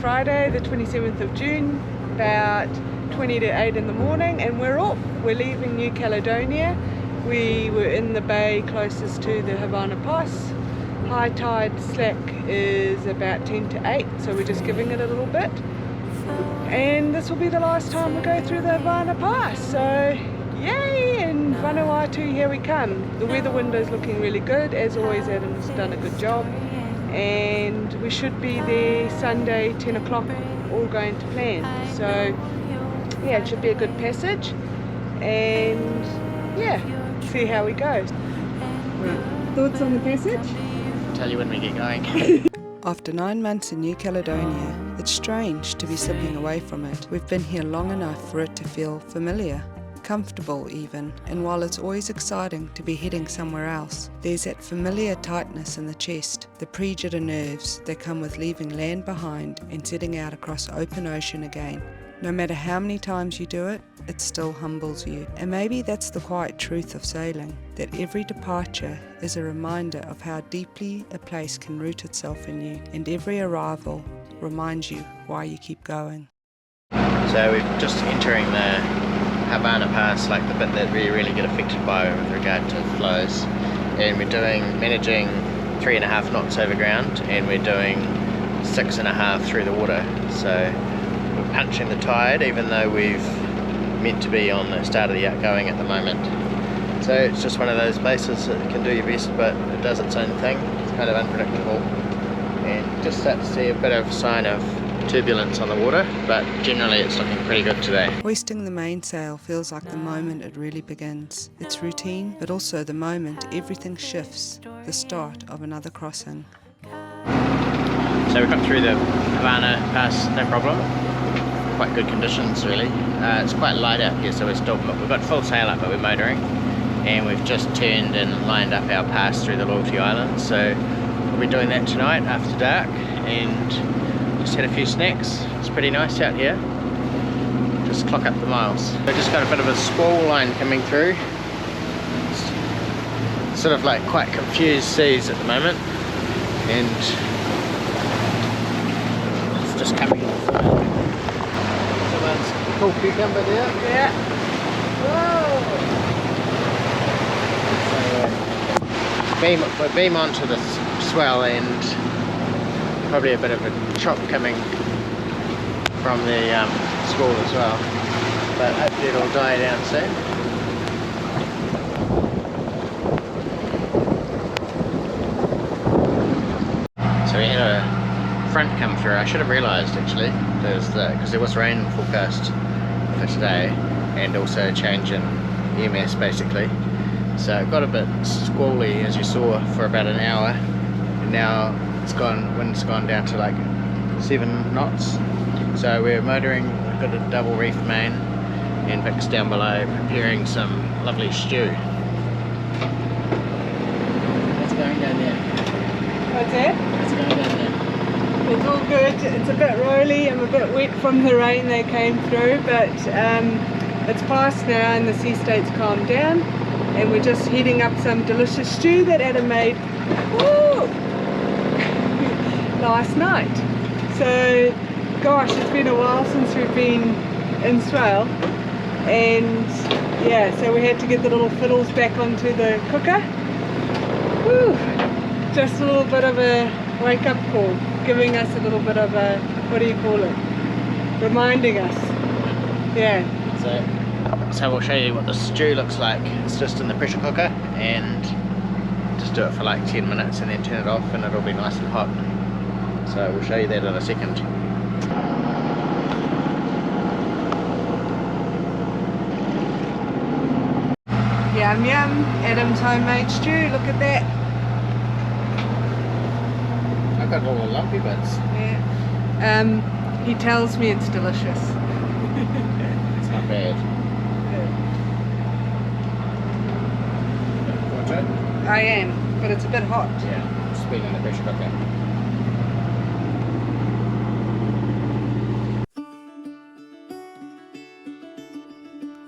Friday the 27th of June, about 20 to 8 in the morning, and we're off. We're leaving New Caledonia. We were in the bay closest to the Havana Pass. High tide slack is about 10 to 8, so we're just giving it a little bit. And this will be the last time we go through the Havana Pass, so yay! And Vanuatu, here we come. The weather window is looking really good. As always, Adam's done a good job. And we should be there Sunday, 10 o'clock, all going to plan. So yeah, it should be a good passage. And yeah, see how we go. Right. Thoughts on the passage? Tell you when we get going. After 9 months in New Caledonia, it's strange to be slipping away from it. We've been here long enough for it to feel familiar, comfortable even, and while it's always exciting to be heading somewhere else, there's that familiar tightness in the chest, the pre-jitter nerves that come with leaving land behind and setting out across open ocean again. No matter how many times you do it, it still humbles you. And maybe that's the quiet truth of sailing, that every departure is a reminder of how deeply a place can root itself in you, and every arrival reminds you why you keep going. So we're just entering the Havana Pass, like the bit that we really get affected by with regard to flows. And we're managing 3.5 knots over ground, and we're doing 6.5 through the water. So we're punching the tide, even though we've meant to be on the start of the outgoing at the moment. So it's just one of those places that can do your best, but it does its own thing. It's kind of unpredictable, and just start to see a bit of sign of turbulence on the water, but generally it's looking pretty good today. Hoisting the mainsail feels like the moment it really begins. It's routine, but also the moment everything shifts, the start of another crossing. So we got through the Havana Pass, no problem. Quite good conditions really. It's quite light out here, so we've got full sail up, but we're motoring. And we've just turned and lined up our pass through the Loyalty Islands. So we'll be doing that tonight after dark, and just had a few snacks. It's pretty nice out here. Just clock up the miles. We've just got a bit of a squall line coming through. It's sort of like quite confused seas at the moment, and it's just coming in. Someone's cool cucumber there. Yeah. Whoa! So we'll beam onto the swell, and probably a bit of a chop coming from the squall as well, but hopefully it'll die down soon. So we had a front come through. I should have realised actually, because there was rain forecast for today, and also a change in EMS basically. So it got a bit squally, as you saw, for about an hour, and now wind's gone down to like 7 knots. So we're motoring, we've got a double reef main, and Vic's down below preparing some lovely stew. How's it going down there? What's that? How's it going down there? It's all good. It's a bit rolly. I'm a bit wet from the rain that came through, but it's past now and the sea state's calmed down, and we're just heating up some delicious stew that Adam made last night. So gosh, it's been a while since we've been in swell, and yeah, so we had to get the little fiddles back onto the cooker. Whew. Just a little bit of a wake-up call, giving us a little bit of a, what do you call it, reminding us. Yeah. So we'll show you what the stew looks like. It's just in the pressure cooker, and just do it for like 10 minutes and then turn it off, and it'll be nice and hot. So we'll show you that in a second. Yum yum, Adam's homemade stew, look at that. I've got all the lumpy bits. Yeah. He tells me it's delicious. It's not bad. I am, but it's a bit hot. Yeah, it's been in the pressure cooker.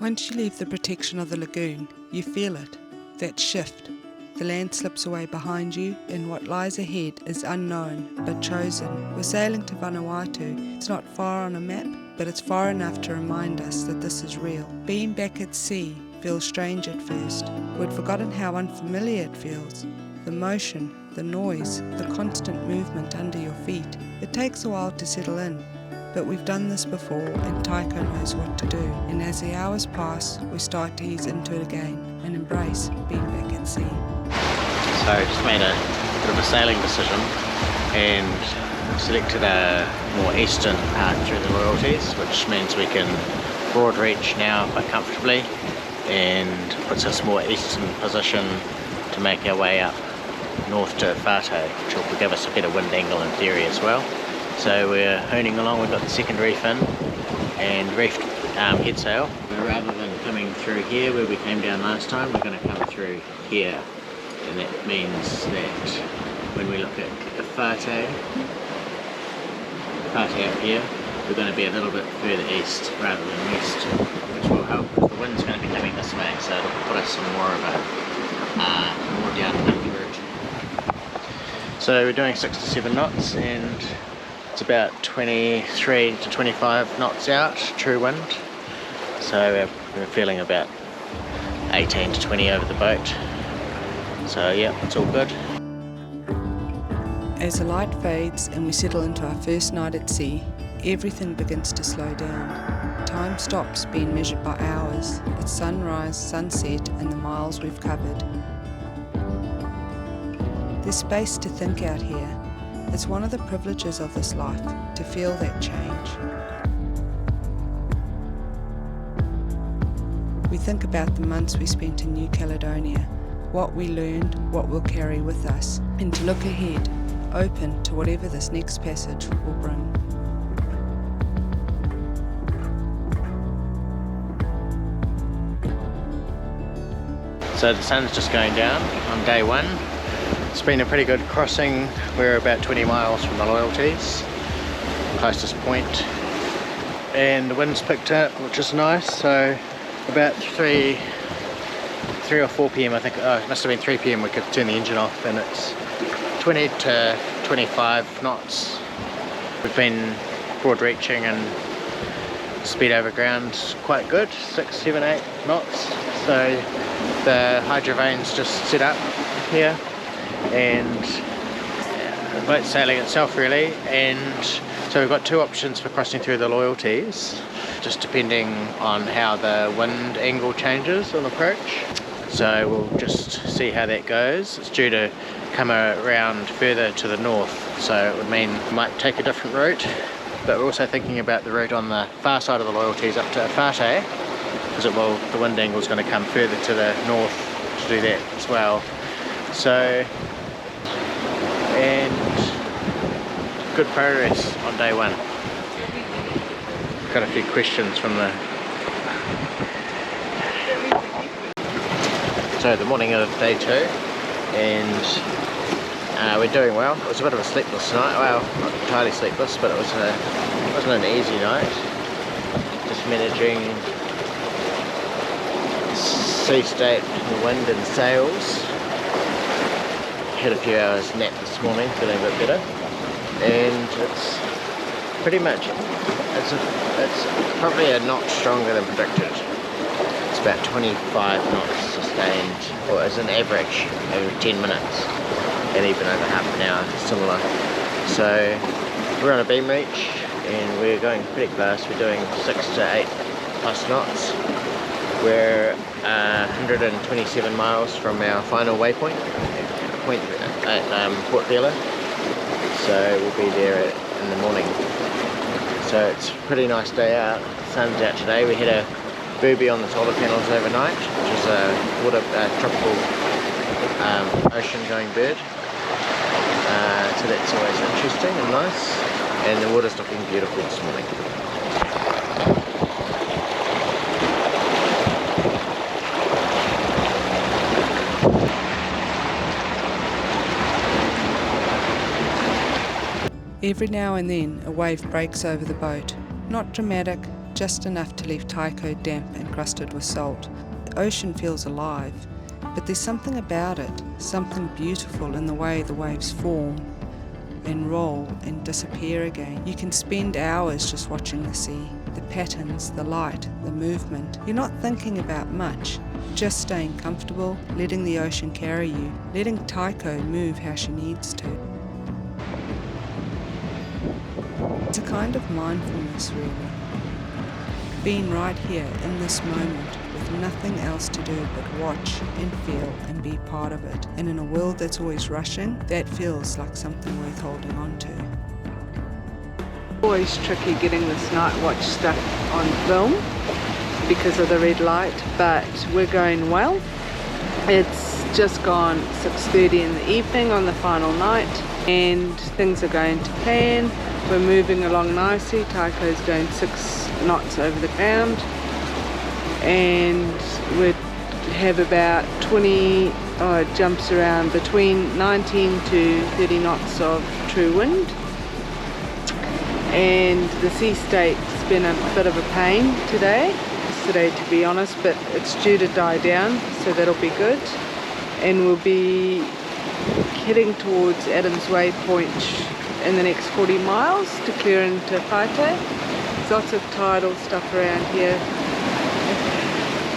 Once you leave the protection of the lagoon, you feel it, that shift, The land slips away behind you, and what lies ahead is unknown, but chosen. We're sailing to Vanuatu. It's not far on a map, but it's far enough to remind us that this is real. Being back at sea feels strange at first. We'd forgotten how unfamiliar it feels. The motion, the noise, the constant movement under your feet. It takes a while to settle in, but we've done this before and Tāiko knows what to do. And as the hours pass, we start to ease into it again and embrace being back at sea. So I just made a bit of a sailing decision and selected a more eastern part through the Loyalties, which means we can broad reach now quite comfortably and puts us more eastern position to make our way up north to Vanuatu, which will give us a better wind angle in theory as well. So we're honing along. We've got the second reef in and reefed head sail. Rather than coming through here where we came down last time, we're going to come through here, and that means that when we look at the Vanuatu up here, we're going to be a little bit further east rather than west, which will help because the wind's going to be coming this way, so it'll put us in more of a more downwind route. So we're doing 6 to 7 knots and it's about 23 to 25 knots out, true wind. So we're feeling about 18 to 20 over the boat. So yeah, it's all good. As the light fades and we settle into our first night at sea, everything begins to slow down. Time stops being measured by hours. It's sunrise, sunset, and the miles we've covered. There's space to think out here. It's one of the privileges of this life, to feel that change. We think about the months we spent in New Caledonia, what we learned, what we'll carry with us, and to look ahead, open to whatever this next passage will bring. So the sun's just going down on day one. It's been a pretty good crossing. We're about 20 miles from the Loyalties, closest point. And the wind's picked up, which is nice. So about 3 or 4 p.m, I think, it must have been 3 p.m, we could turn the engine off, and it's 20 to 25 knots. We've been broad reaching and speed over ground quite good, 6, 7, 8 knots. So the hydro vane's just set up here and the boat's sailing itself really, and so we've got 2 options for crossing through the Loyalties, just depending on how the wind angle changes on approach. So we'll just see how that goes. It's due to come around further to the north, so it would mean we might take a different route, but we're also thinking about the route on the far side of the Loyalties up to Vanuatu, because the wind angle is going to come further to the north to do that as well. So, and good progress on day one. Got a few questions from the... So the morning of day 2, and we're doing well. It was a bit of a sleepless night. Well, not entirely sleepless, but it wasn't an easy night. Just managing sea state, the wind and sails. Had a few hours nap this morning, feeling a bit better, and it's pretty much it's probably a knot stronger than predicted. It's about 25 knots sustained, or as an average over 10 minutes, and even over half an hour similar. So we're on a beam reach and we're going pretty fast. We're doing 6 to 8 plus knots. We're 127 miles from our final waypoint point at Port Vila, so we'll be there in the morning. So it's a pretty nice day out. The sun's out today. We had a booby on the solar panels overnight, which is a tropical ocean going bird. So that's always interesting and nice, and the water's looking beautiful this morning. Every now and then a wave breaks over the boat. Not dramatic, just enough to leave Tāiko damp and crusted with salt. The ocean feels alive. but there's something about it, something beautiful in the way the waves form and roll and disappear again. You can spend hours just watching the sea, the patterns, the light, the movement. You're not thinking about much, just staying comfortable, letting the ocean carry you, letting Tāiko move how she needs to. It's a kind of mindfulness, really. Being right here in this moment with nothing else to do but watch and feel and be part of it. And in a world that's always rushing, that feels like something worth holding on to. Always tricky getting this night watch stuff on film because of the red light, but we're going well. It's just gone 6:30 in the evening on the final night and things are going to plan. We're moving along nicely. Tāiko's going 6 knots over the ground and we have about 20 jumps around between 19 to 30 knots of true wind, and the sea state's been a bit of a pain yesterday to be honest, but it's due to die down, so that'll be good. And we'll be heading towards Adam's Waypoint in the next 40 miles to clear into Whaite. There's lots of tidal stuff around here.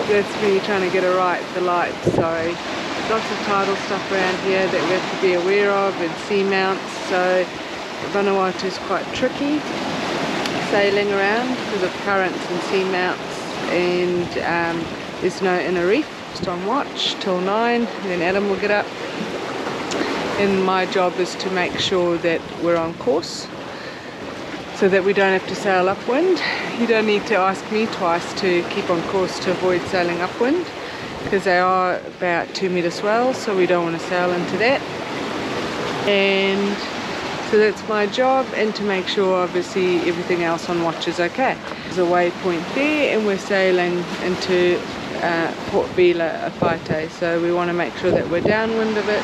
That's me trying to get it right, the light, sorry. Lots of tidal stuff around here that we have to be aware of, and seamounts, so Vanuatu is quite tricky sailing around because of currents and seamounts, and there's no inner reef. Just on watch till 9, and then Adam will get up. And my job is to make sure that we're on course so that we don't have to sail upwind. You don't need to ask me twice to keep on course to avoid sailing upwind because they are about 2 metre swells, so we don't want to sail into that. And so that's my job, and to make sure obviously everything else on watch is okay. There's a waypoint there and we're sailing into Port Vila, Whaite, so we want to make sure that we're downwind of it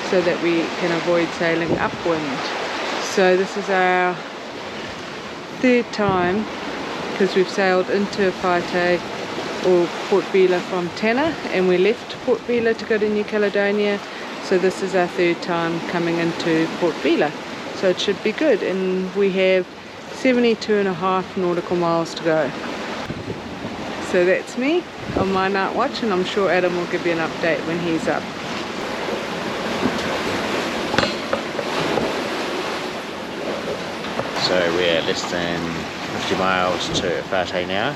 so that we can avoid sailing upwind. So this is our 3rd time because we've sailed into Whaite or Port Vila from Tanna, and we left Port Vila to go to New Caledonia, so this is our 3rd time coming into Port Vila, so it should be good. And we have 72.5 nautical miles to go. So that's me on my night watch, and I'm sure Adam will give you an update when he's up. So we're less than 50 miles to Whaite now.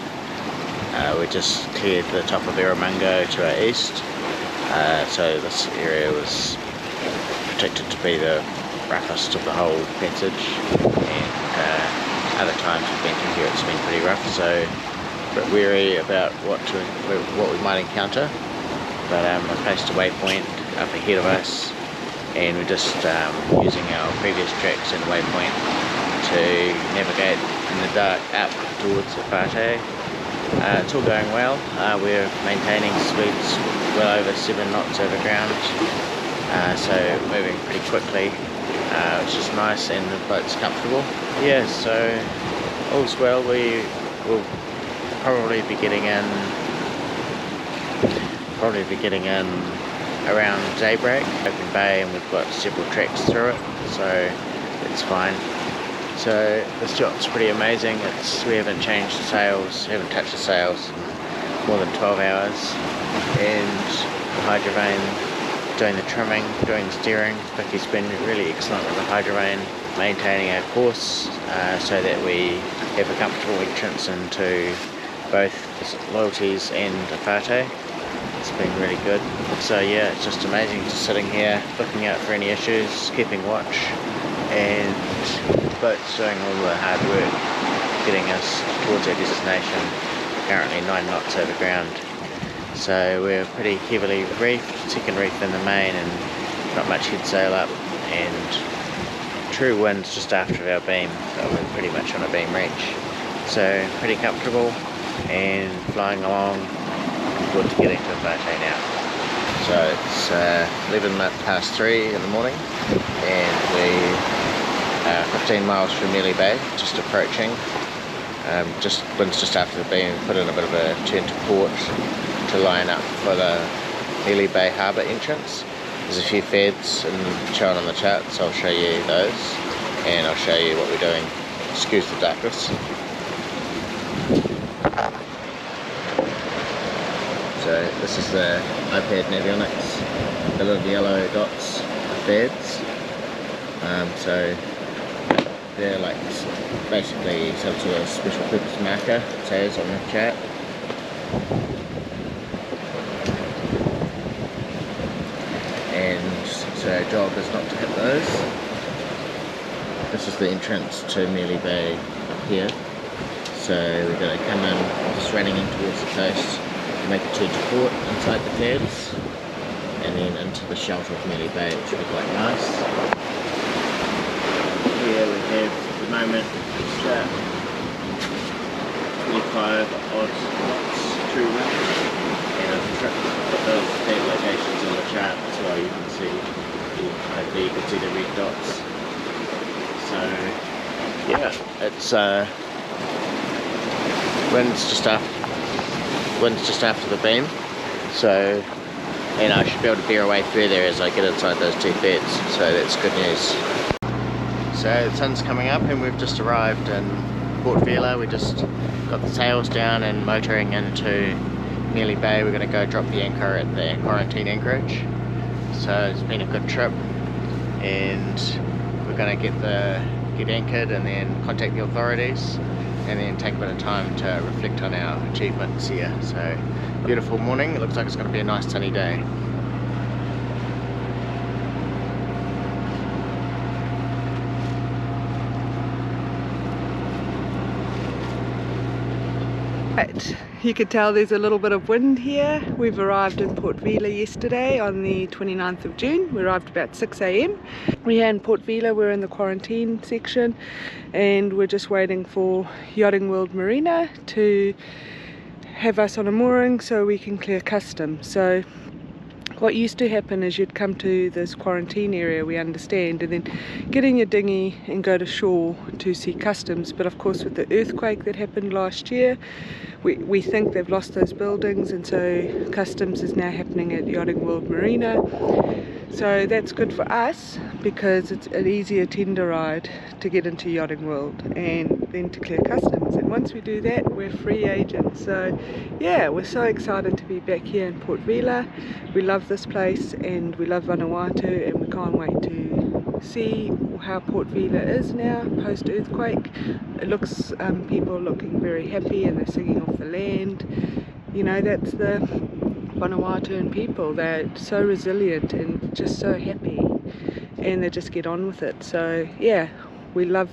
We just cleared the top of Erromango to our east. So this area was predicted to be the roughest of the whole passage, and other times we've been through here it's been pretty rough, so a bit wary about what we might encounter. But we placed a waypoint up ahead of us, and we're just using our previous tracks and waypoint to navigate in the dark up towards Whaite. It's all going well. We're maintaining speeds well over 7 knots over ground, so moving pretty quickly, which is nice, and the boat's comfortable. Yeah, so all's well. We will probably be getting in around daybreak. Open bay, and we've got several tracks through it, so it's fine. So this yacht's pretty amazing. We haven't changed the sails, haven't touched the sails in more than 12 hours, and the hydrovane doing the trimming, doing the steering. Vicky's been really excellent with the hydrovane, maintaining our course so that we have a comfortable entrance into both the Loyalties and the Whaite. It's been really good. So yeah, it's just amazing just sitting here, looking out for any issues, keeping watch, and the boat's doing all the hard work getting us towards our destination. Currently 9 knots over ground. So we're pretty heavily reefed, second reef in the main, and not much head sail up, and true winds just after our beam, so we're pretty much on a beam reach. So pretty comfortable and flying along, good to getting to Whaite now. So it's 3:11 in the morning, and we 15 miles from Mealy Bay, just approaching. Wind's just after the beam, put in a bit of a turn to port to line up for the Mealy Bay Harbour entrance. There's a few feds and shown on the chart, so I'll show you those, and I'll show you what we're doing. Excuse the darkness. So this is the iPad navionics, the little yellow dots are feds. So they're like basically some sort of special purpose marker, it says on the chart. And so our job is not to hit those. This is the entrance to Mealy Bay here. So we're going to come in, just running in towards the coast, make a turn to port inside the feds, and then into the shelter of Mealy Bay, which will be quite nice. Here we have, at the moment, it's 25 odd knots to run, and I've put those fed locations on the chart as well. You can see, hopefully you can see the red dots. So yeah, it's wind's just after the beam, so, and I should be able to bear away further as I get inside those two feds, so that's good news. So the sun's coming up and we've just arrived in Port Vila. We just got the sails down and motoring into Mealy Bay. We're going to go drop the anchor at the quarantine anchorage. So it's been a good trip, and we're going to get anchored and then contact the authorities, and then take a bit of time to reflect on our achievements here. So beautiful morning. It looks like it's going to be a nice sunny day. Right, you can tell there's a little bit of wind here. We've arrived in Port Vila yesterday on the 29th of June. We arrived about 6 AM. We're here in Port Vila, we're in the quarantine section, and we're just waiting for Yachting World Marina to have us on a mooring so we can clear customs. So what used to happen is you'd come to this quarantine area, we understand, and then get in your dinghy and go to shore to see customs. But of course with the earthquake that happened last year, we think they've lost those buildings, and so customs is now happening at Yachting World Marina. So that's good for us because it's an easier tender ride to get into Yachting World and then to clear customs. And once we do that, we're free agents. So yeah, we're so excited to be back here in Port Vila. We love this place and we love Vanuatu, and we can't wait to see how Port Vila is now post earthquake. It looks, people are looking very happy and they're singing off the land. You know, that's the Vanuatuan people. They're so resilient and just so happy, and they just get on with it. So yeah, we love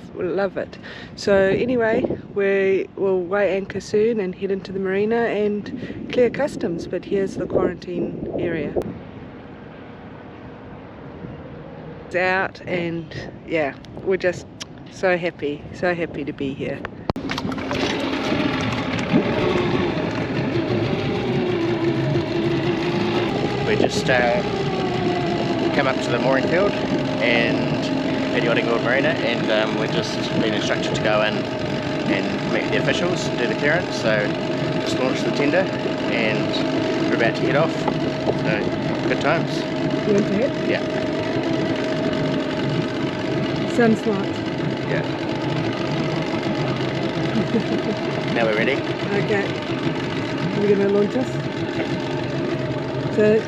it. So anyway, we'll weigh anchor soon and head into the marina and clear customs. But here's the quarantine area. It's out, and yeah, we're just so happy to be here. We just come up to the mooring field and at Yachting World Marina, and we've just been instructed to go in and meet the officials and do the clearance. So just launched the tender and we're about to head off. So good times. You want to head? Yeah. Sun's light. Yeah. Now we're ready. Okay. Are we going to launch us? So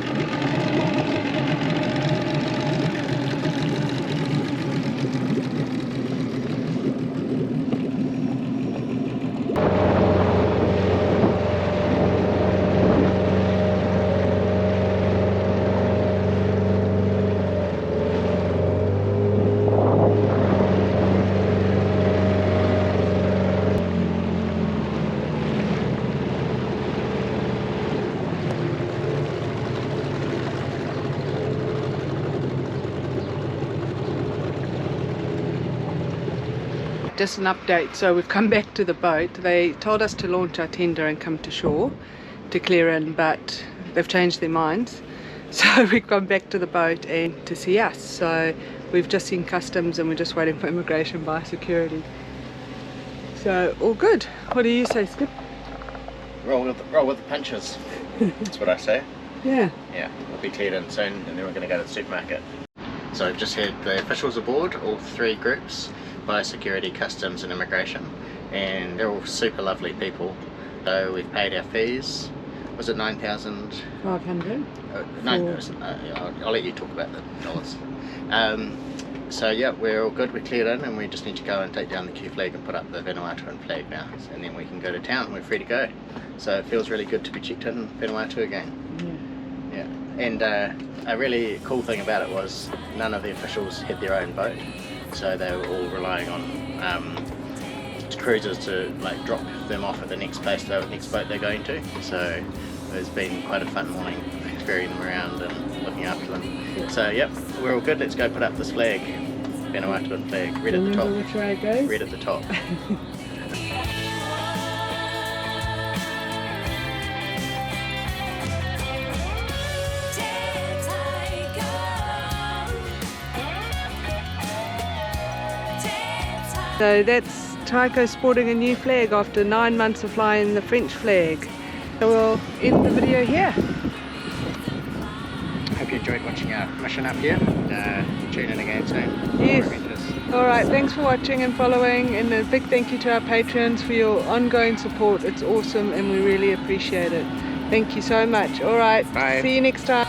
just an update. So we've come back to the boat. They told us to launch our tender and come to shore to clear in, but they've changed their minds. So we've gone back to the boat and to see us. So we've just seen customs and we're just waiting for immigration by security. So all good. What do you say, Skip? Roll with the punches. That's what I say. Yeah. Yeah, we'll be cleared in soon, and then we're going to go to the supermarket. So I've just had the officials aboard, all 3 groups, biosecurity, customs and immigration, and they're all super lovely people. So we've paid our fees. Was it 9,500? I'll let you talk about the dollars. So yeah, we're all good, we're cleared in, and we just need to go and take down the Q flag and put up the Vanuatu flag now, and then we can go to town and we're free to go. So it feels really good to be checked in Vanuatu again. Yeah. And a really cool thing about it was none of the officials had their own boat, so they were all relying on cruisers to like drop them off at the next boat they're going to. So it's been quite a fun morning ferrying them around and looking after them. So yep, we're all good. Let's go put up this flag, Vanuatu flag, red at the top. Remember which way it goes? Red at the top. So that's Taiko sporting a new flag after 9 months of flying the French flag. So we'll end the video here. Hope you enjoyed watching our mission up here. Tune in again soon. Yes. Alright, thanks for watching and following, and a big thank you to our patrons for your ongoing support. It's awesome and we really appreciate it. Thank you so much. Alright, bye. See you next time.